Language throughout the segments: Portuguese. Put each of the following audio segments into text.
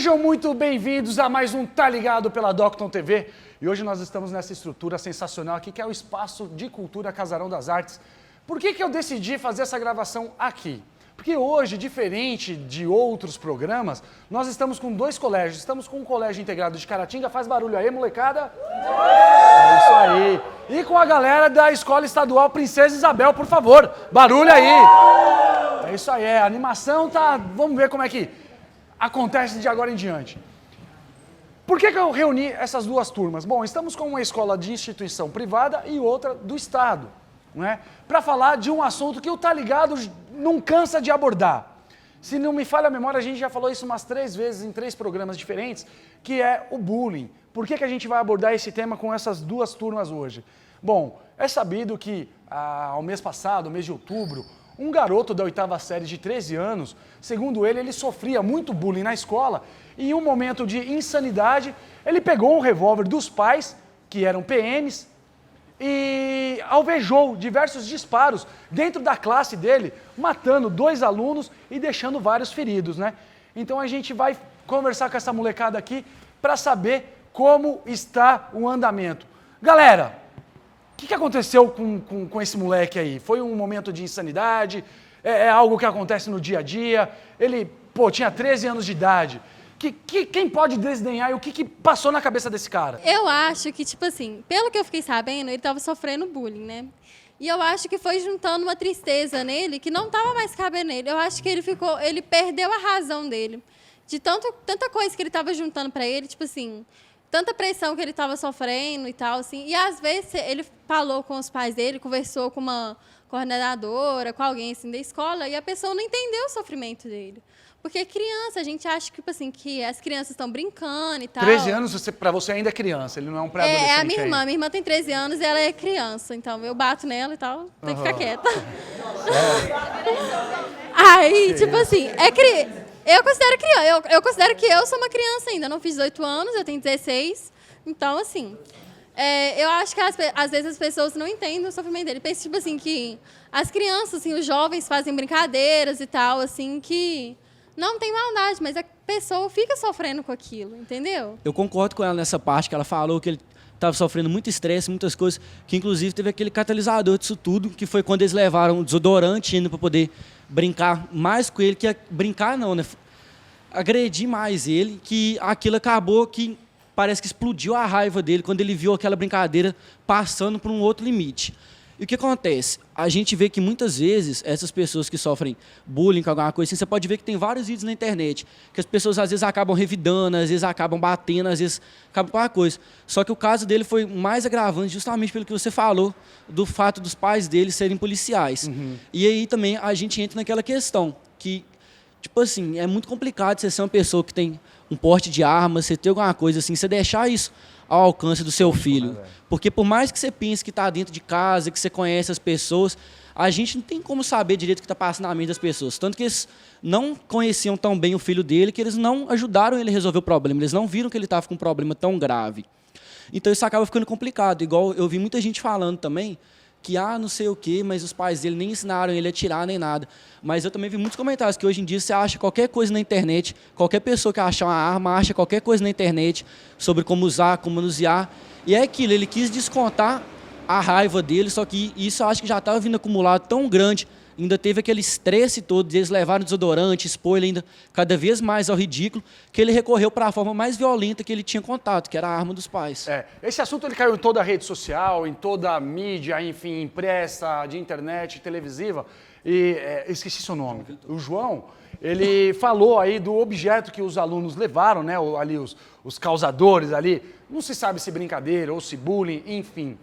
Sejam muito bem-vindos a mais um Tá Ligado pela Docton TV. E hoje nós estamos nessa estrutura sensacional aqui, que é o Espaço de Cultura Casarão das Artes. Por que eu decidi fazer essa gravação aqui? Porque hoje, diferente de outros programas, nós estamos com dois colégios. Estamos com um colégio integrado de Caratinga. Faz barulho aí, molecada. É isso aí. E com a galera da Escola Estadual Princesa Isabel, por favor. Barulho aí. É isso aí, a animação tá... Vamos ver como é que acontece de agora em diante. Por que eu reuni essas duas turmas? Bom, estamos com uma escola de instituição privada e outra do Estado, né? Para falar de um assunto que o Tá Ligado não cansa de abordar. Se não me falha a memória, a gente já falou isso umas 3 vezes em 3 programas diferentes, que é o bullying. Por que a gente vai abordar esse tema com essas duas turmas hoje? Bom, é sabido que ao mês passado, mês de outubro, um garoto da 8ª série de 13 anos, segundo ele sofria muito bullying na escola e em um momento de insanidade, ele pegou um revólver dos pais, que eram PMs, e alvejou diversos disparos dentro da classe dele, matando 2 alunos e deixando vários feridos, né? Então a gente vai conversar com essa molecada aqui para saber como está o andamento. Galera, o que aconteceu com esse moleque aí? Foi um momento de insanidade? É algo que acontece no dia a dia? Ele, tinha 13 anos de idade. Quem pode desdenhar e o que passou na cabeça desse cara? Eu acho que, tipo assim, pelo que eu fiquei sabendo, ele estava sofrendo bullying, né? E eu acho que foi juntando uma tristeza nele que não estava mais cabendo nele. Eu acho que ele perdeu a razão dele. De tanta coisa que ele estava juntando para ele, tipo assim... Tanta pressão que ele estava sofrendo e tal, assim. E, às vezes, ele falou com os pais dele, conversou com uma coordenadora, com alguém, assim, da escola, e a pessoa não entendeu o sofrimento dele. Porque criança, a gente acha que, tipo assim, que as crianças estão brincando e tal. 13 anos, pra você ainda é criança, ele não é um pré-adolescente. É a minha irmã. Minha irmã tem 13 anos e ela é criança. Então, eu bato nela e tal, tem que ficar quieta. Aí, tipo assim, eu considero criança. Eu considero que eu sou uma criança ainda. Eu não fiz 18 anos, eu tenho 16. Então, assim, eu acho que às vezes as pessoas não entendem o sofrimento dele. Pensa, tipo assim, que as crianças, assim, os jovens fazem brincadeiras e tal, assim, que não tem maldade, mas a pessoa fica sofrendo com aquilo, entendeu? Eu concordo com ela nessa parte que ela falou que ele estava sofrendo muito estresse, muitas coisas, que inclusive teve aquele catalisador disso tudo, que foi quando eles levaram o desodorante indo para poder brincar mais com ele, que brincar não, né? Agredir mais ele, que aquilo acabou que parece que explodiu a raiva dele quando ele viu aquela brincadeira passando por um outro limite. E o que acontece? A gente vê que muitas vezes essas pessoas que sofrem bullying com alguma coisa assim, você pode ver que tem vários vídeos na internet, que as pessoas às vezes acabam revidando, às vezes acabam batendo, às vezes acabam com uma coisa. Só que o caso dele foi mais agravante justamente pelo que você falou, do fato dos pais dele serem policiais. Uhum. E aí também a gente entra naquela questão que, tipo assim, é muito complicado você ser uma pessoa que tem um porte de arma, você ter alguma coisa assim, você deixar isso ao alcance do seu filho. Porque por mais que você pense que está dentro de casa, que você conhece as pessoas, a gente não tem como saber direito o que está passando na mente das pessoas. Tanto que eles não conheciam tão bem o filho dele, que eles não ajudaram ele a resolver o problema, eles não viram que ele estava com um problema tão grave. Então isso acaba ficando complicado. Igual eu vi muita gente falando também, que não sei o quê, mas os pais dele nem ensinaram ele a atirar nem nada. Mas eu também vi muitos comentários que hoje em dia você acha qualquer coisa na internet, qualquer pessoa que achar uma arma acha qualquer coisa na internet sobre como usar, como manusear. E é aquilo, ele quis descontar a raiva dele, só que isso eu acho que já estava vindo acumulado tão grande, ainda teve aquele estresse todo, eles levaram desodorante, expor ele ainda cada vez mais ao ridículo, que ele recorreu para a forma mais violenta que ele tinha contato, que era a arma dos pais. Esse assunto ele caiu em toda a rede social, em toda a mídia, enfim, impressa, de internet, televisiva, e esqueci seu nome. O João, ele falou aí do objeto que os alunos levaram, né, ali os causadores ali, não se sabe se brincadeira ou se bullying, enfim.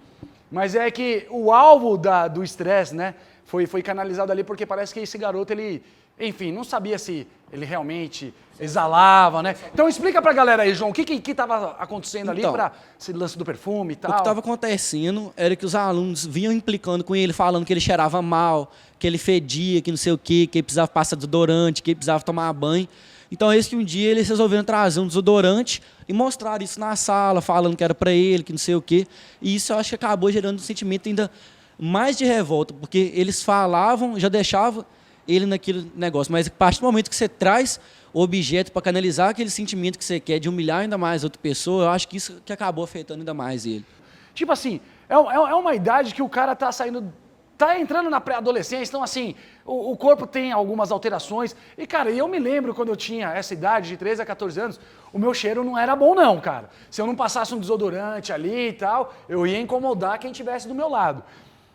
Mas é que o alvo do estresse, né, foi canalizado ali porque parece que esse garoto, ele, enfim, não sabia se ele realmente exalava, né? Então explica pra galera aí, João, o que estava acontecendo ali para esse lance do perfume e tal? O que estava acontecendo era que os alunos vinham implicando com ele, falando que ele cheirava mal, que ele fedia, que não sei o quê, que ele precisava passar desodorante, que ele precisava tomar banho. Então, eis que um dia eles resolveram trazer um desodorante e mostrar isso na sala, falando que era para ele, que não sei o quê. E isso eu acho que acabou gerando um sentimento ainda mais de revolta, porque eles falavam, já deixavam ele naquele negócio. Mas a partir do momento que você traz objeto para canalizar aquele sentimento que você quer de humilhar ainda mais outra pessoa, eu acho que isso que acabou afetando ainda mais ele. Tipo assim, é uma idade que o cara tá saindo, tá entrando na pré-adolescência, então assim, o corpo tem algumas alterações. E cara, eu me lembro quando eu tinha essa idade, de 13 a 14 anos, o meu cheiro não era bom não, cara. Se eu não passasse um desodorante ali e tal, eu ia incomodar quem estivesse do meu lado.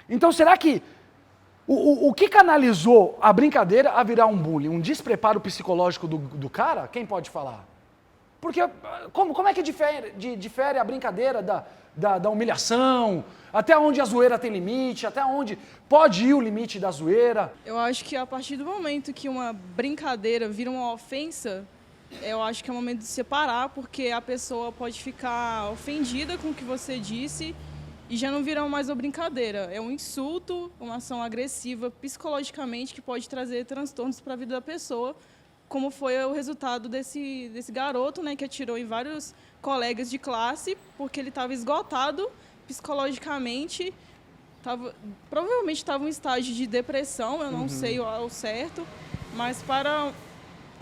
Então será que o que canalizou a brincadeira a virar um bullying? Um despreparo psicológico do cara? Quem pode falar? Porque como é que difere a brincadeira da humilhação? Até onde a zoeira tem limite? Até onde pode ir o limite da zoeira? Eu acho que a partir do momento que uma brincadeira vira uma ofensa, eu acho que é o momento de separar, porque a pessoa pode ficar ofendida com o que você disse e já não vira mais uma brincadeira. É um insulto, uma ação agressiva psicologicamente que pode trazer transtornos para a vida da pessoa, como foi o resultado desse garoto, né, que atirou em vários colegas de classe porque ele estava esgotado psicologicamente, provavelmente estava em estágio de depressão, eu não sei ao certo, mas para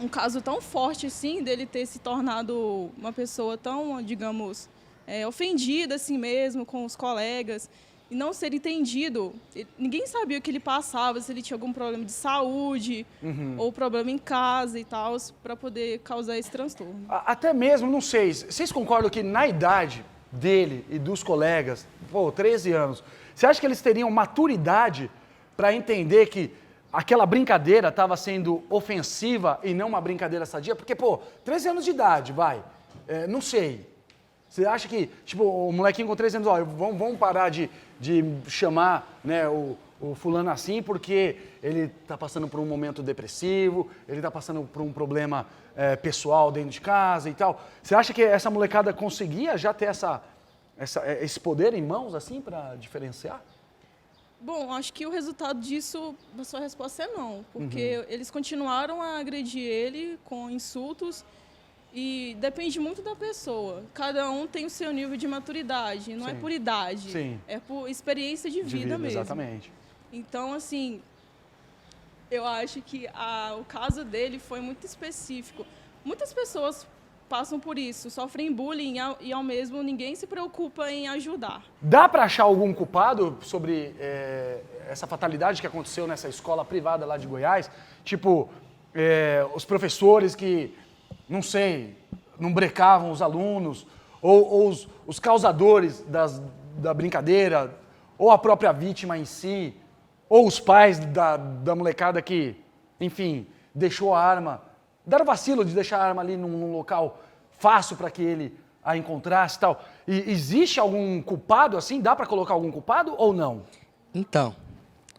um caso tão forte assim, dele ter se tornado uma pessoa tão, digamos, ofendida assim mesmo com os colegas, e não ser entendido. Ninguém sabia o que ele passava, se ele tinha algum problema de saúde ou problema em casa e tal, para poder causar esse transtorno. Até mesmo, não sei, vocês concordam que na idade dele e dos colegas, 13 anos, você acha que eles teriam maturidade para entender que aquela brincadeira estava sendo ofensiva e não uma brincadeira sadia? Porque, 13 anos de idade, não sei. Você acha que, tipo, o molequinho com 13 anos, vamos parar de chamar, né, o fulano assim porque ele está passando por um momento depressivo, ele está passando por um problema pessoal dentro de casa e tal. Você acha que essa molecada conseguia já ter esse poder em mãos, assim, para diferenciar? Bom, acho que o resultado disso, a sua resposta é não, porque eles continuaram a agredir ele com insultos. E depende muito da pessoa. Cada um tem o seu nível de maturidade. Não é por idade. Sim. É por experiência de vida mesmo. Exatamente. Então, assim, eu acho que o caso dele foi muito específico. Muitas pessoas passam por isso, sofrem bullying e, ao mesmo, ninguém se preocupa em ajudar. Dá para achar algum culpado sobre essa fatalidade que aconteceu nessa escola privada lá de Goiás? Tipo, os professores que... não sei, não brecavam os alunos, ou os causadores da brincadeira, ou a própria vítima em si, ou os pais da molecada que, enfim, deixou a arma, deram vacilo de deixar a arma ali num local fácil para que ele a encontrasse e tal. E existe algum culpado assim? Dá para colocar algum culpado ou não? Então,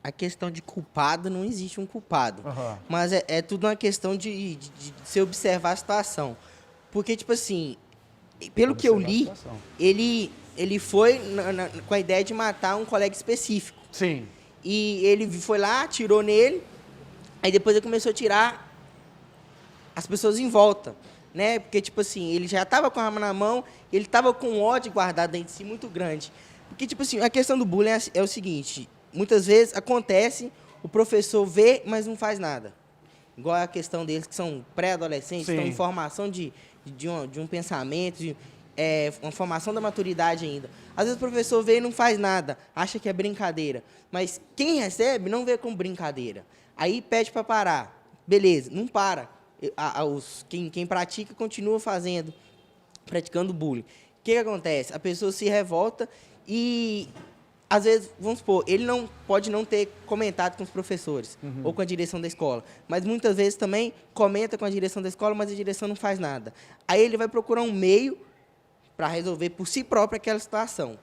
a questão de culpado, não existe um culpado. Mas é tudo uma questão de se observar a situação. Porque, tipo assim, pelo que eu li, ele foi com a ideia de matar um colega específico. Sim. E ele foi lá, atirou nele, aí depois ele começou a tirar as pessoas em volta, né? Porque, tipo assim, ele já estava com a arma na mão, ele estava com um ódio guardado dentro de si muito grande. Porque, tipo assim, a questão do bullying é o seguinte... muitas vezes acontece, o professor vê, mas não faz nada. Igual a questão deles, que são pré-adolescentes, estão em formação de um pensamento, uma formação da maturidade ainda. Às vezes o professor vê e não faz nada, acha que é brincadeira. Mas quem recebe não vê como brincadeira. Aí pede para parar. Beleza, não para. Quem pratica continua praticando bullying. O que acontece? A pessoa se revolta e... às vezes, vamos supor, ele pode não ter comentado com os professores ou com a direção da escola, mas muitas vezes também comenta com a direção da escola, mas a direção não faz nada. Aí ele vai procurar um meio para resolver por si próprio aquela situação.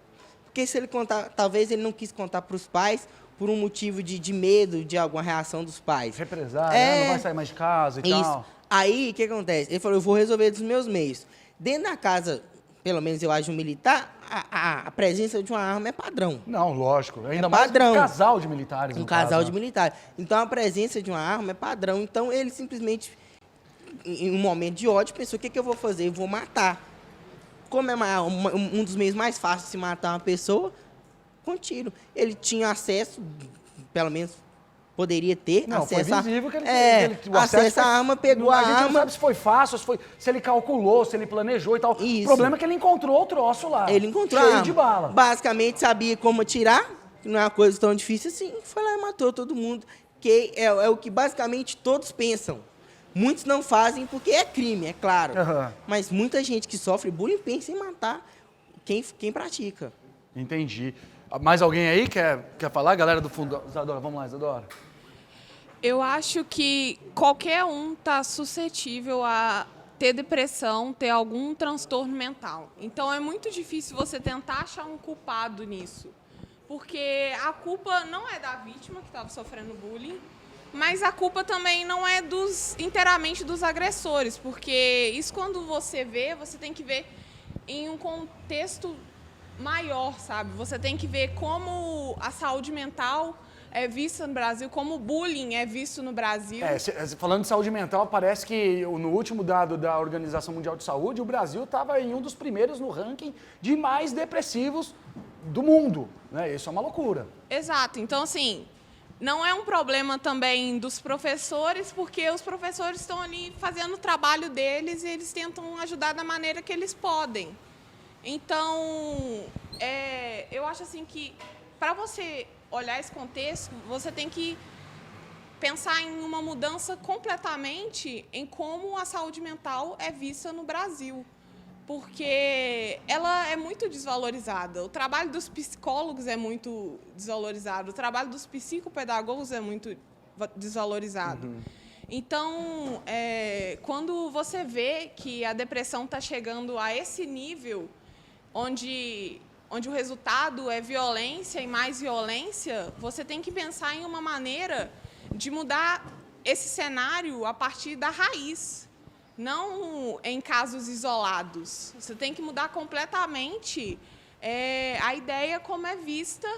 Porque se ele contar, talvez ele não quis contar para os pais por um motivo de medo de alguma reação dos pais. Represália, não vai sair mais de casa e tal. Aí, o que acontece? Ele falou, eu vou resolver dos meus meios. Dentro da casa, pelo menos eu acho, um militar, a presença de uma arma é padrão. Não, lógico. Ainda mais padrão. Um casal de militares. Um casal de militares. Então, a presença de uma arma é padrão. Então, ele simplesmente, em um momento de ódio, pensou, o que eu vou fazer? Eu vou matar. Como é um dos meios mais fáceis de se matar uma pessoa, com tiro. Ele tinha acesso, pelo menos poderia ter Não, foi acesso a... visível que ele o acesso à foi- arma, pegou a a gente não arma. sabe se foi fácil, se ele calculou, se ele planejou e tal. Isso. O problema é que ele encontrou o troço lá. Ele encontrou cheio a arma. de bala. Basicamente sabia como atirar, que não é uma coisa tão difícil assim, foi lá e matou todo mundo. Que é o que basicamente todos pensam. Muitos não fazem porque é crime, é claro. Aham. Mas muita gente que sofre bullying pensa em matar quem pratica. Entendi. Mais alguém aí quer falar? Galera do fundo. Isadora, vamos lá, Isadora. Eu acho que qualquer um está suscetível a ter depressão, ter algum transtorno mental. Então é muito difícil você tentar achar um culpado nisso. Porque a culpa não é da vítima que estava sofrendo bullying, mas a culpa também não é inteiramente dos agressores, porque isso quando você vê, você tem que ver em um contexto maior, sabe? Você tem que ver como a saúde mental é vista no Brasil, como o bullying é visto no Brasil. Falando de saúde mental, parece que no último dado da Organização Mundial de Saúde, o Brasil estava em um dos primeiros no ranking de mais depressivos do mundo. Né? Isso é uma loucura. Exato. Então, assim, não é um problema também dos professores, porque os professores estão ali fazendo o trabalho deles e eles tentam ajudar da maneira que eles podem. Então, eu acho assim que, para você olhar esse contexto, você tem que pensar em uma mudança completamente em como a saúde mental é vista no Brasil. Porque ela é muito desvalorizada. O trabalho dos psicólogos é muito desvalorizado. O trabalho dos psicopedagogos é muito desvalorizado. Então, quando você vê que a depressão está chegando a esse nível, onde o resultado é violência e mais violência, você tem que pensar em uma maneira de mudar esse cenário a partir da raiz. Não em casos isolados. Você tem que mudar completamente a ideia como é vista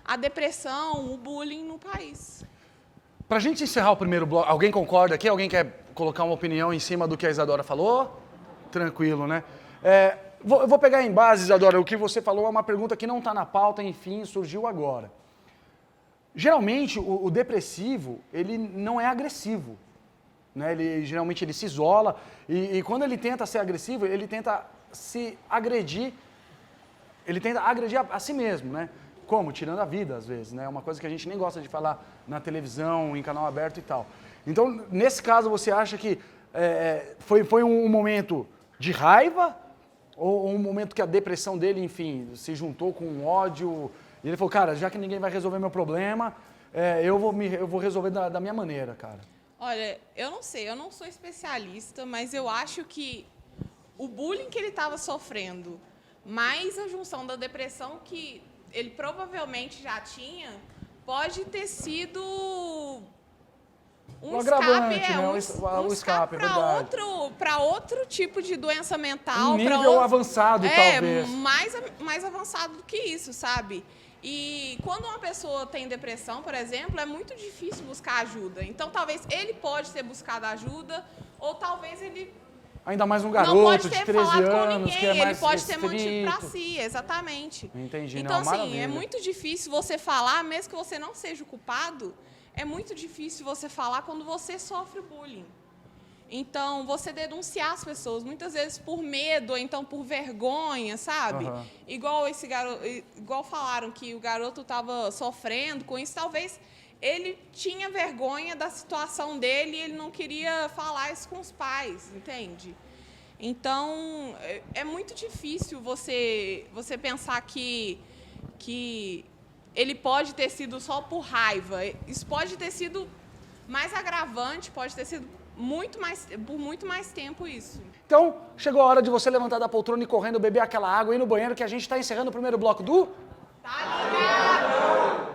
a depressão, o bullying no país. Para a gente encerrar o primeiro bloco, alguém concorda aqui? Alguém quer colocar uma opinião em cima do que a Isadora falou? Tranquilo, né? Eu vou pegar em base, Isadora, o que você falou é uma pergunta que não está na pauta, enfim, surgiu agora. Geralmente, o depressivo, ele não é agressivo. Né? Geralmente ele se isola e quando ele tenta ser agressivo, ele tenta se agredir, ele tenta agredir a si mesmo, né? Como? Tirando a vida, às vezes, né? É uma coisa que a gente nem gosta de falar na televisão, em canal aberto e tal. Então, nesse caso, você acha que foi um momento de raiva ou um momento que a depressão dele, enfim, se juntou com um ódio e ele falou, cara, já que ninguém vai resolver meu problema, eu vou resolver da minha maneira, cara. Olha, eu não sei, eu não sou especialista, mas eu acho que o bullying que ele estava sofrendo, mais a junção da depressão que ele provavelmente já tinha, pode ter sido um agravante, escape, né? um escape para outro tipo de doença mental. Um nível avançado, talvez. Mais avançado do que isso, sabe? E quando uma pessoa tem depressão, por exemplo, é muito difícil buscar ajuda. Então, talvez ele pode ter buscado ajuda, ou talvez ele ainda mais um não garoto pode de ter 13 falado com anos, ninguém, que é mais ele pode ter mantido restrito. para si, exatamente. Entendi, então, não, assim, maravilha. é muito difícil você falar, mesmo que você não seja o culpado, é muito difícil você falar quando você sofre bullying. Então, você denunciar as pessoas, muitas vezes por medo, ou então por vergonha, sabe? Uhum. Igual falaram que o garoto estava sofrendo com isso, talvez ele tinha vergonha da situação dele e ele não queria falar isso com os pais, entende? Então, é muito difícil você pensar que ele pode ter sido só por raiva. Isso pode ter sido mais agravante, pode ter sido por muito mais tempo isso. Então, chegou a hora de você levantar da poltrona e correndo, beber aquela água e ir no banheiro, que a gente está encerrando o primeiro bloco do... Tá ligado?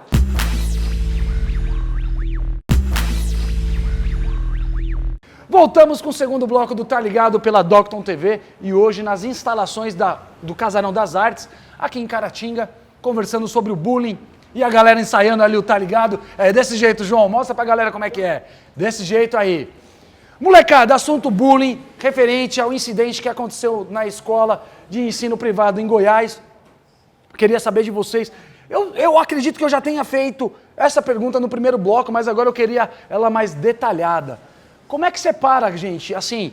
Voltamos com o segundo bloco do Tá Ligado pela Docton TV e hoje nas instalações do Casarão das Artes, aqui em Caratinga, conversando sobre o bullying e a galera ensaiando ali o Tá Ligado. É desse jeito, João, mostra pra galera como é que é. Desse jeito aí. Molecada, assunto bullying, referente ao incidente que aconteceu na escola de ensino privado em Goiás. Queria saber de vocês. Eu acredito que eu já tenha feito essa pergunta no primeiro bloco, mas agora eu queria ela mais detalhada. Como é que separa, gente? Assim,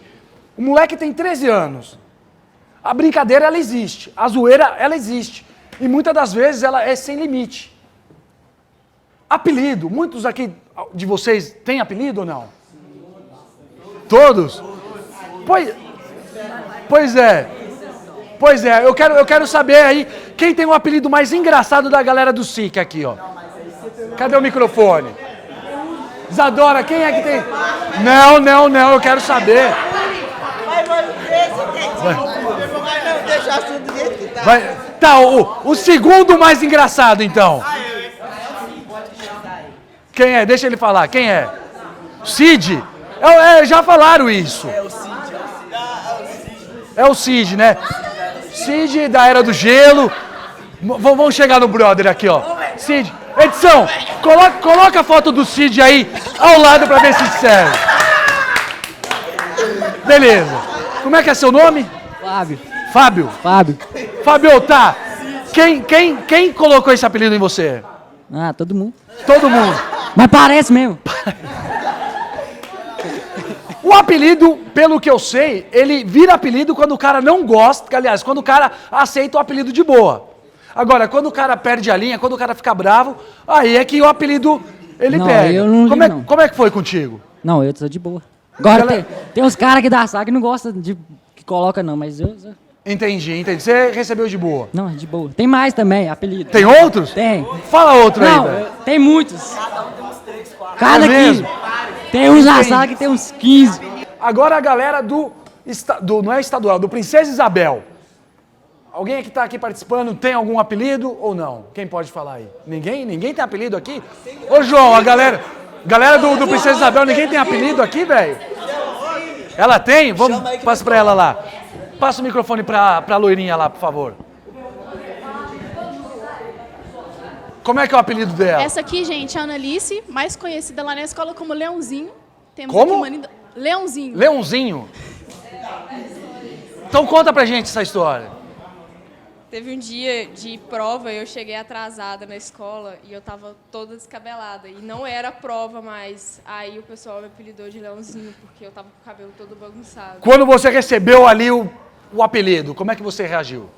o moleque tem 13 anos. A brincadeira, ela existe. A zoeira, ela existe. E muitas das vezes ela é sem limite. Apelido. Muitos aqui de vocês têm apelido ou não? Todos? Pois é. Pois é, eu quero saber aí quem tem o apelido mais engraçado da galera do SIC aqui, ó. Cadê o microfone? Isadora, quem é que tem? Não, eu quero saber. Deixa o assunto do jeito que tá. Tá, o segundo mais engraçado, então. Quem é? Deixa ele falar. Quem é? Cid? Já falaram isso. É o Cid, né? Cid da Era do Gelo. Vamos chegar no brother aqui, ó. Cid. Edição, coloca a foto do Cid aí ao lado pra ver se serve. Beleza. Como é que é seu nome? Fábio. Fábio? Fábio. Fábio, tá. Quem colocou esse apelido em você? Ah, todo mundo. Todo mundo. Mas parece mesmo. O apelido, pelo que eu sei, ele vira apelido quando o cara não gosta, aliás, quando o cara aceita o apelido de boa. Agora, quando o cara perde a linha, quando o cara fica bravo, aí é que o apelido, ele Não, pega. eu não ligo, não. Como é que foi contigo? Não, eu sou de boa. Agora Galera- tem uns caras que dá saco que não gostam de que coloca não, mas eu Entendi. Você recebeu de boa. não, é de boa. Tem mais também, apelido. Tem outros? Tem. Fala outro Não, aí, velho. tem muitos. Cada É mesmo? 15. Tem uns na sala que tem uns 15. Agora a galera do não é estadual, do Princesa Isabel. Alguém que está aqui participando tem algum apelido ou não? Quem pode falar aí? Ninguém? Ninguém tem apelido aqui? Ô, João, a galera do Princesa Isabel, ninguém tem apelido aqui, velho? Ela tem? Passa pra ela lá. Passa o microfone pra loirinha lá, por favor. Como é que é o apelido dela? Essa aqui, gente, é a Analice, mais conhecida lá na escola como Leãozinho. Temos Como? aqui uma linda... Leãozinho. Leãozinho. Então conta pra gente essa história. Teve um dia de prova, eu cheguei atrasada na escola e eu tava toda descabelada. E não era prova mais. Aí o pessoal me apelidou de Leãozinho, porque eu tava com o cabelo todo bagunçado. Quando você recebeu ali o apelido, como é que você reagiu?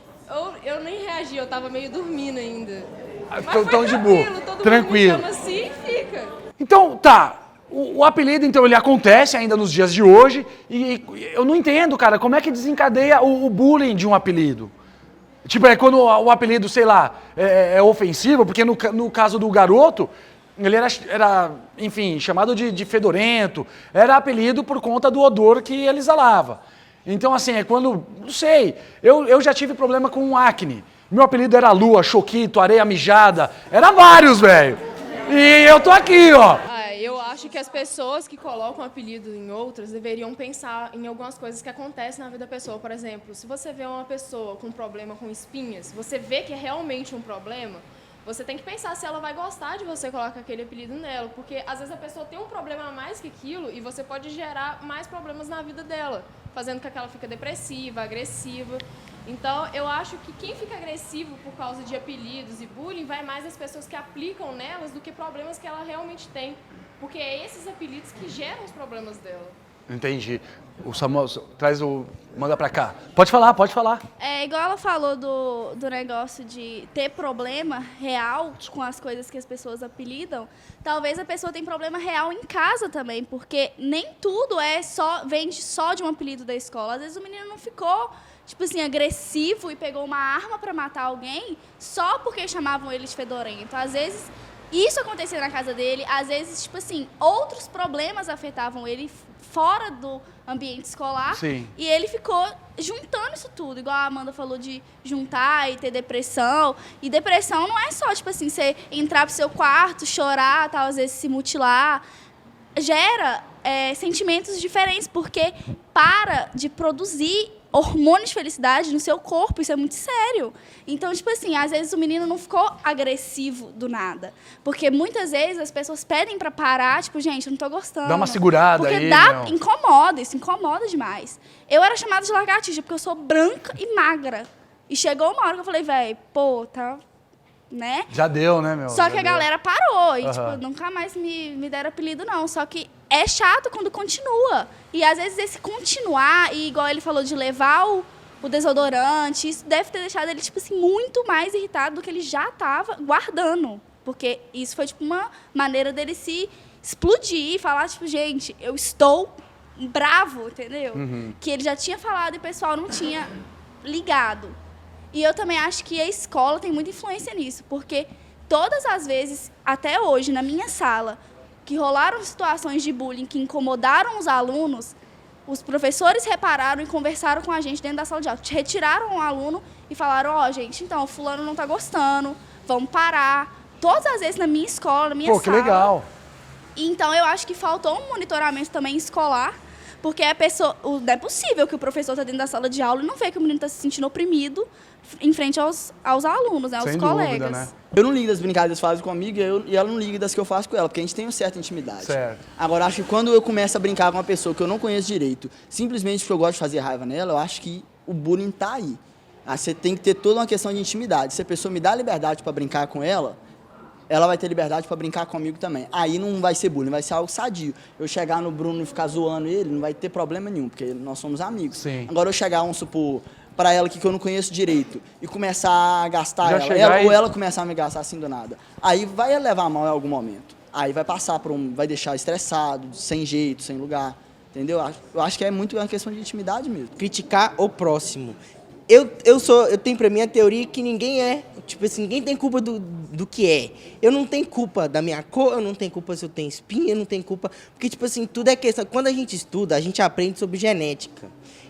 Eu nem reagi, eu tava meio dormindo ainda. Mas Então foi de boa. todo Tranquilo. mundo me chama assim e fica. Então, tá. O apelido, então, ele acontece ainda nos dias de hoje e eu não entendo, cara, como é que desencadeia o bullying de um apelido? Tipo, é quando o apelido, sei lá, é ofensivo, porque no caso do garoto, ele era enfim, chamado de fedorento, era apelido por conta do odor que ele exalava. Então, assim, é quando, não sei, eu já tive problema com acne. Meu apelido era Lua, Choquito, Areia Mijada, era vários, velho. E eu tô aqui, ó. Eu acho que as pessoas que colocam apelido em outras deveriam pensar em algumas coisas que acontecem na vida da pessoa. Por exemplo, se você vê uma pessoa com um problema com espinhas, você vê que é realmente um problema, você tem que pensar se ela vai gostar de você colocar aquele apelido nela. Porque às vezes a pessoa tem um problema a mais que aquilo e você pode gerar mais problemas na vida dela, fazendo com que ela fique depressiva, agressiva. Então, eu acho que quem fica agressivo por causa de apelidos e bullying vai mais as pessoas que aplicam nelas do que problemas que ela realmente tem. Porque é esses apelidos que geram os problemas dela. Entendi. O Samuel, manda pra cá. Pode falar. É igual ela falou do negócio de ter problema real com as coisas que as pessoas apelidam. Talvez a pessoa tenha problema real em casa também, porque nem tudo vem só de um apelido da escola. Às vezes o menino não ficou, tipo assim, agressivo e pegou uma arma para matar alguém só porque chamavam ele de fedorento. Às vezes isso acontecia na casa dele, às vezes, tipo assim, outros problemas afetavam ele fora do ambiente escolar. Sim. E ele ficou juntando isso tudo, igual a Amanda falou de juntar e ter depressão. E depressão não é só, tipo assim, você entrar pro seu quarto, chorar, tal, às vezes se mutilar. Gera sentimentos diferentes, porque para de produzir hormônio de felicidade no seu corpo, isso é muito sério. Então, tipo assim, às vezes o menino não ficou agressivo do nada. Porque muitas vezes as pessoas pedem pra parar, tipo, gente, eu não tô gostando. Dá uma segurada porque aí, Porque não. incomoda, isso incomoda demais. Eu era chamada de lagartixa porque eu sou branca e magra. E chegou uma hora que eu falei, velho, pô, tá né? Já deu, né, meu? Só que Já a deu. galera parou e, Aham. tipo, nunca mais me deram apelido, não. Só que é chato quando continua. E, às vezes, esse continuar, e igual ele falou de levar o desodorante, isso deve ter deixado ele, tipo assim, muito mais irritado do que ele já tava guardando. Porque isso foi, tipo, uma maneira dele se explodir e falar, tipo, gente, eu estou bravo, entendeu? Que ele já tinha falado e o pessoal não tinha ligado. E eu também acho que a escola tem muita influência nisso, porque todas as vezes, até hoje, na minha sala, que rolaram situações de bullying que incomodaram os alunos, os professores repararam e conversaram com a gente dentro da sala de aula. Retiraram o aluno e falaram, ó, gente, então, o fulano não tá gostando, vamos parar. Todas as vezes na minha escola, na minha Pô, que sala. legal. Então, eu acho que faltou um monitoramento também escolar, porque a pessoa, não é possível que o professor está dentro da sala de aula e não vê que o menino está se sentindo oprimido em frente aos alunos, né, aos Sem dúvida, colegas. né? Eu não ligo das brincadeiras que fazem comigo e ela não liga das que eu faço com ela, porque a gente tem uma certa intimidade. Certo. Agora, acho que quando eu começo a brincar com uma pessoa que eu não conheço direito, simplesmente porque eu gosto de fazer raiva nela, eu acho que o bullying tá aí. Você tem que ter toda uma questão de intimidade. Se a pessoa me dá liberdade para brincar com ela, ela vai ter liberdade para brincar comigo também. Aí não vai ser bullying, vai ser algo sadio. Eu chegar no Bruno e ficar zoando ele, não vai ter problema nenhum, porque nós somos amigos. Sim. Agora eu chegar, vamos supor, para ela que eu não conheço direito e começar a gastar Já chegar ela aí- ou ela começar a me gastar assim do nada. Aí vai levar mal em algum momento. Aí vai passar por vai deixar estressado, sem jeito, sem lugar. Entendeu? Eu acho que é muito uma questão de intimidade mesmo. Criticar o próximo. Eu tenho pra mim a teoria que ninguém tipo assim, ninguém tem culpa do que é. Eu não tenho culpa da minha cor, eu não tenho culpa se eu tenho espinha, eu não tenho culpa, porque tipo assim, tudo é questão, quando a gente estuda, a gente aprende sobre genética.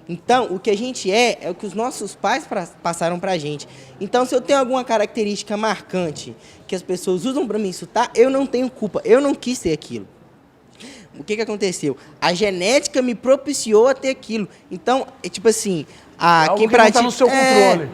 Então, o que a gente é o que os nossos pais passaram pra gente. Então, se eu tenho alguma característica marcante que as pessoas usam pra me insultar, eu não tenho culpa, eu não quis ter aquilo. O que aconteceu? A genética me propiciou a ter aquilo. Então, é tipo assim, Algo quem que não tá no seu controle.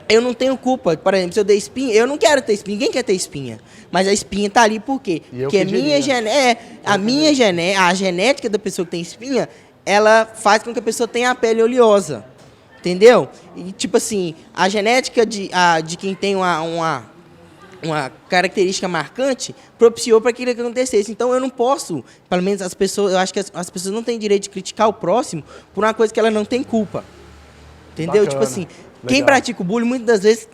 Eu não tenho culpa. Por exemplo, se eu dei espinha, eu não quero ter espinha. Ninguém quer ter espinha. Mas a espinha tá ali por quê? E eu Porque pediria. a genética da pessoa que tem espinha, ela faz com que a pessoa tenha a pele oleosa. Entendeu? E tipo assim, a genética de quem tem uma característica marcante propiciou para aquilo que acontecesse. Então eu não posso, pelo menos as pessoas, eu acho que as pessoas não têm direito de criticar o próximo por uma coisa que ela não tem culpa. Entendeu? Bacana. Tipo assim, quem Legal. pratica o bullying muitas das vezes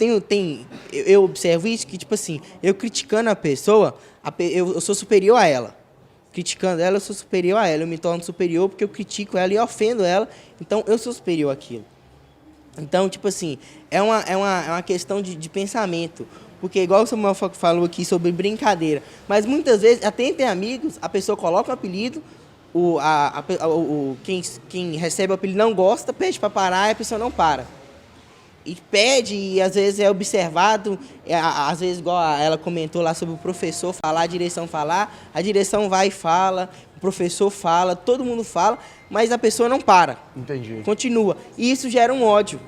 eu observo isso, que tipo assim, eu criticando a pessoa, eu sou superior a ela. Criticando ela, eu sou superior a ela. Eu me torno superior porque eu critico ela e ofendo ela. Então eu sou superior àquilo. Então, tipo assim, é uma questão de pensamento. Porque, igual o Samuel falou aqui sobre brincadeira, mas muitas vezes, até entre amigos, a pessoa coloca o apelido, quem recebe o apelido não gosta, pede para parar e a pessoa não para. E pede, e às vezes é observado, às vezes, igual ela comentou lá sobre o professor falar, a direção falar, a direção vai e fala, o professor fala, todo mundo fala, mas a pessoa não para. Entendi. Continua. E isso gera um ódio,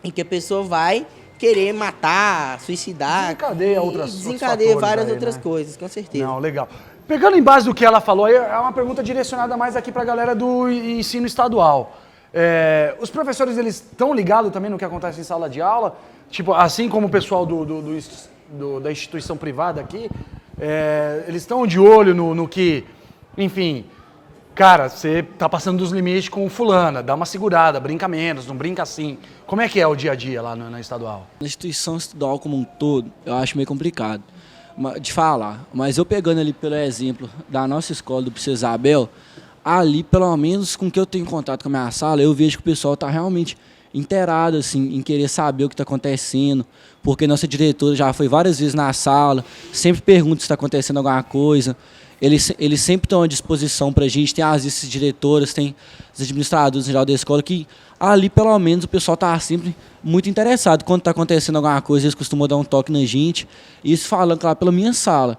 em que a pessoa vai querer matar, suicidar. Desencadeia outros fatores várias aí, outras né? coisas, com certeza. Não, legal. Pegando em base do que ela falou, aí é uma pergunta direcionada mais aqui para a galera do ensino estadual. Os professores, eles estão ligados também no que acontece em sala de aula? Tipo, assim como o pessoal da instituição privada aqui, eles estão de olho no que, enfim, cara, você tá passando dos limites com fulana, dá uma segurada, brinca menos, não brinca assim. Como é que é o dia a dia lá na estadual? Na instituição estadual como um todo, eu acho meio complicado de falar. Mas eu pegando ali pelo exemplo da nossa escola, do Princesa Isabel, ali, pelo menos com o que eu tenho contato com a minha sala, eu vejo que o pessoal está realmente inteirado assim, em querer saber o que está acontecendo, porque nossa diretora já foi várias vezes na sala, sempre pergunta se está acontecendo alguma coisa. Eles sempre estão à disposição para a gente, tem as vice-diretoras, tem os administradores em geral da escola, que ali, pelo menos, o pessoal está sempre muito interessado. Quando está acontecendo alguma coisa, eles costumam dar um toque na gente, isso falando, claro, pela minha sala.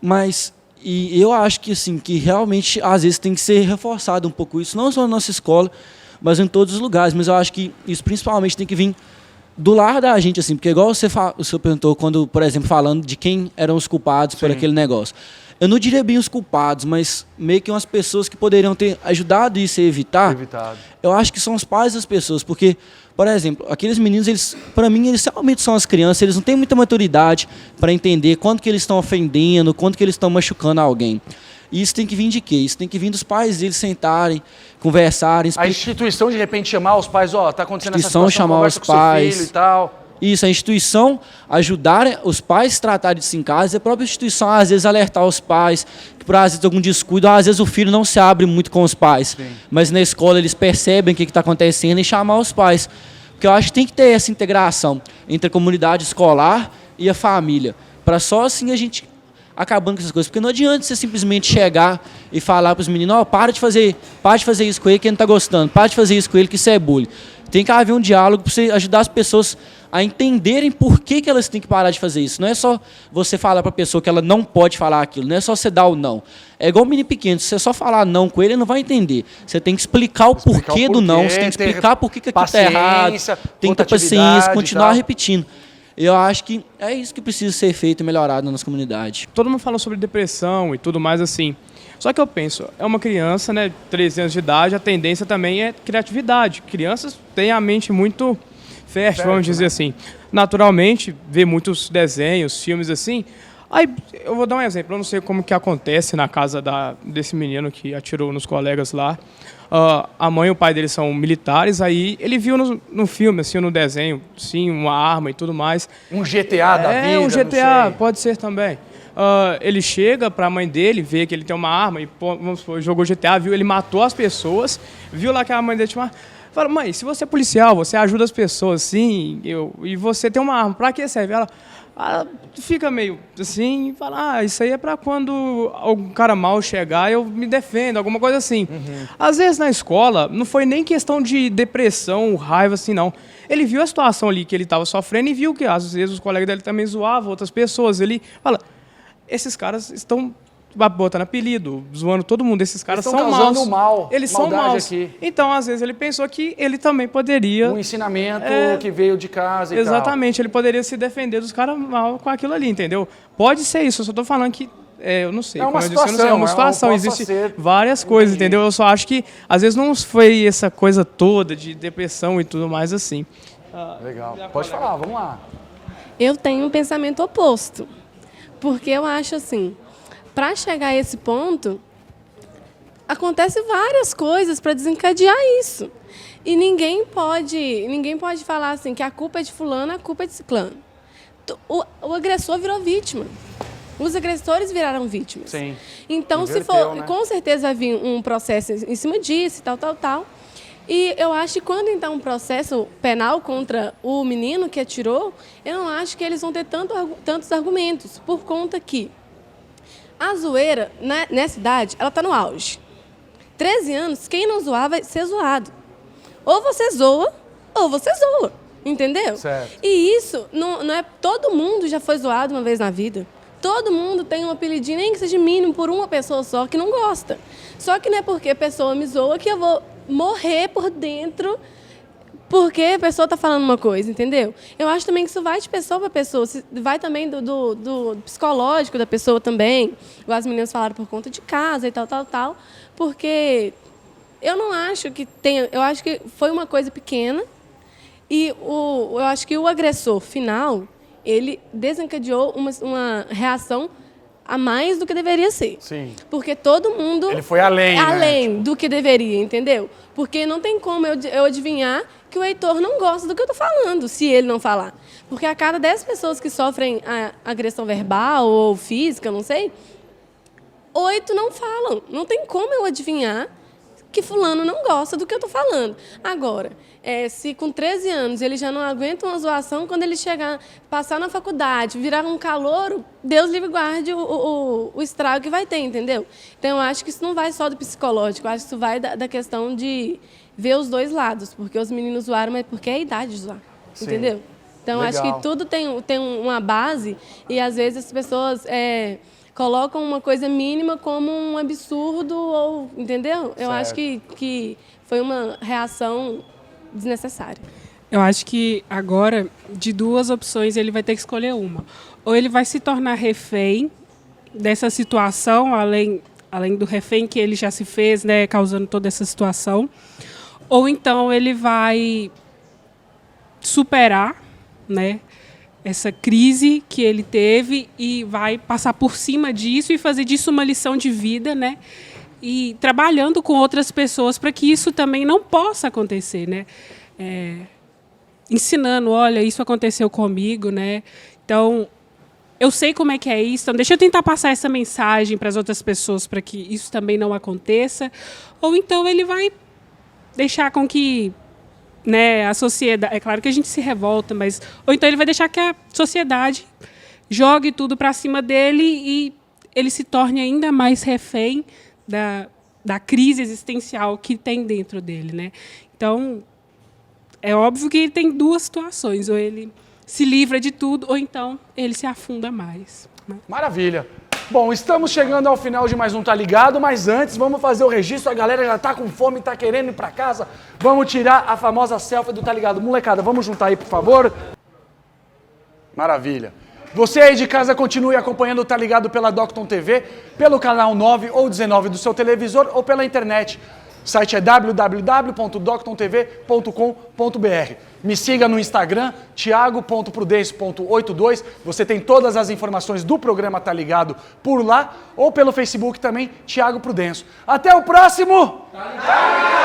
Mas e eu acho que, assim, que realmente, às vezes, tem que ser reforçado um pouco isso, não só na nossa escola, mas em todos os lugares. Mas eu acho que isso, principalmente, tem que vir do lar da gente, assim, porque igual o senhor perguntou, quando, por exemplo, falando de quem eram os culpados por aquele negócio. Eu não diria bem os culpados, mas meio que umas pessoas que poderiam ter ajudado isso a evitar. Eu acho que são os pais das pessoas, porque, Por exemplo, aqueles meninos, para mim, eles realmente são as crianças, eles não têm muita maturidade para entender quando que eles estão ofendendo, quando que eles estão machucando alguém. E isso tem que vir de quê? Isso tem que vir dos pais deles sentarem, conversarem. A instituição, de repente, chamar os pais, tá acontecendo essa situação, chamar conversa os com pais. seu filho e tal. Isso, a instituição ajudar os pais a tratarem disso em casa, e a própria instituição, às vezes, alertar os pais, que por às vezes algum descuido, às vezes o filho não se abre muito com os pais, mas na escola eles percebem o que está acontecendo e chamar os pais. Porque eu acho que tem que ter essa integração entre a comunidade escolar e a família, para só assim a gente acabando com essas coisas. Porque não adianta você simplesmente chegar e falar para os meninos, para de fazer isso com ele que ele não está gostando, para de fazer isso com ele que isso é bullying. Tem que haver um diálogo para você ajudar as pessoas a entenderem por que elas têm que parar de fazer isso. Não é só você falar para a pessoa que ela não pode falar aquilo, não é só você dar o não. É igual um menino pequeno, se você só falar não com ele, ele não vai entender. Você tem que explicar o porquê do não, você tem que explicar por que aquilo está errado, tem que ter paciência, continuar repetindo. Eu acho que é isso que precisa ser feito e melhorado na nossa comunidade. Todo mundo fala sobre depressão e tudo mais assim. Só que eu penso, é uma criança, né, 13 anos de idade, a tendência também é criatividade. Crianças têm a mente muito fértil, vamos dizer assim. Naturalmente, vê muitos desenhos, filmes assim. Aí, eu vou dar um exemplo, eu não sei como que acontece na casa desse menino que atirou nos colegas lá. A mãe e o pai dele são militares, aí ele viu no filme, assim, no desenho, sim, uma arma e tudo mais. Um GTA da vida, um GTA, pode ser também. Ele chega para a mãe dele, vê que ele tem uma arma e, vamos supor, jogou GTA, viu, ele matou as pessoas, viu lá que a mãe dele tinha uma... Fala, mãe, se você é policial, você ajuda as pessoas, sim, e você tem uma arma, para que serve? Ela fica meio assim, fala, isso aí é para quando algum cara mal chegar, eu me defendo, alguma coisa assim. Às vezes na escola, não foi nem questão de depressão, raiva, assim, não. Ele viu a situação ali que ele estava sofrendo e viu que às vezes os colegas dele também zoavam outras pessoas. Ele fala, esses caras estão botando apelido, zoando todo mundo, esses caras são maus. Eles são maus. Aqui. Então, às vezes, ele pensou que ele também poderia... Um ensinamento que veio de casa e exatamente, ele poderia se defender dos caras mal com aquilo ali, entendeu? Pode ser isso, eu só estou falando que... eu não sei, como eu disse, eu não sei, é uma situação, existem várias coisas, entendeu? Eu só acho que, às vezes, não foi essa coisa toda de depressão e tudo mais assim. Legal. Pode falar, vamos lá. Eu tenho um pensamento oposto, porque eu acho assim... Para chegar a esse ponto, acontece várias coisas para desencadear isso. E ninguém pode falar assim que a culpa é de fulano, a culpa é de ciclano. O agressor virou vítima. Os agressores viraram vítimas. Sim. Então, com certeza vai vir um processo em cima disso, tal. E eu acho que quando então um processo penal contra o menino que atirou, eu não acho que eles vão ter tantos argumentos, por conta que a zoeira, nessa idade, ela está no auge. 13 anos, quem não zoar vai ser zoado. Ou você zoa, entendeu? Certo. E isso, não é... Todo mundo já foi zoado uma vez na vida. Todo mundo tem um apelidinho, nem que seja mínimo, por uma pessoa só, que não gosta. Só que não é porque a pessoa me zoa que eu vou morrer por dentro... Porque a pessoa está falando uma coisa, entendeu? Eu acho também que isso vai de pessoa para pessoa, vai também do psicológico da pessoa também. As meninas falaram por conta de casa e tal. Porque eu não acho que tenha... Eu acho que foi uma coisa pequena e eu acho que o agressor final, ele desencadeou uma reação a mais do que deveria ser. Sim. Porque todo mundo... Ele foi além, do que deveria, entendeu? Porque não tem como eu adivinhar que o Heitor não gosta do que eu estou falando, se ele não falar. Porque a cada 10 pessoas que sofrem a agressão verbal ou física, não sei, 8 não falam. Não tem como eu adivinhar que fulano não gosta do que eu estou falando. Agora, se com 13 anos ele já não aguenta uma zoação, quando ele passar na faculdade, virar um calouro, Deus livre e guarde o estrago que vai ter, entendeu? Então, eu acho que isso não vai só do psicológico, eu acho que isso vai da questão de ver os dois lados, porque os meninos zoaram, mas porque é a idade de zoar, entendeu? Então, eu acho que tudo tem uma base e, às vezes, as pessoas... colocam uma coisa mínima como um absurdo, ou, entendeu? Eu acho que foi uma reação desnecessária. Eu acho que agora, de duas opções, ele vai ter que escolher uma. Ou ele vai se tornar refém dessa situação, além do refém que ele já se fez, né, causando toda essa situação, ou então ele vai superar, né, essa crise que ele teve e vai passar por cima disso e fazer disso uma lição de vida, né? E trabalhando com outras pessoas para que isso também não possa acontecer, né? Ensinando, olha, isso aconteceu comigo, né? Então, eu sei como é que é isso, então deixa eu tentar passar essa mensagem para as outras pessoas para que isso também não aconteça. Ou então ele vai deixar com que, né, a sociedade... É claro que a gente se revolta, mas... Ou então ele vai deixar que a sociedade jogue tudo para cima dele e ele se torne ainda mais refém da crise existencial que tem dentro dele, né? Então, é óbvio que ele tem duas situações, ou ele se livra de tudo, ou então ele se afunda mais. Maravilha. Bom, estamos chegando ao final de mais um Tá Ligado, mas antes vamos fazer o registro, a galera já tá com fome, tá querendo ir pra casa, vamos tirar a famosa selfie do Tá Ligado. Molecada, vamos juntar aí, por favor? Maravilha. Você aí de casa continue acompanhando o Tá Ligado pela Docton TV, pelo canal 9 ou 19 do seu televisor ou pela internet. O site é www.doctontv.com.br. Me siga no Instagram, thiago.prudencio.82. Você tem todas as informações do programa Tá Ligado por lá, ou pelo Facebook também, Thiago Prudêncio. Até o próximo! Tá ligado!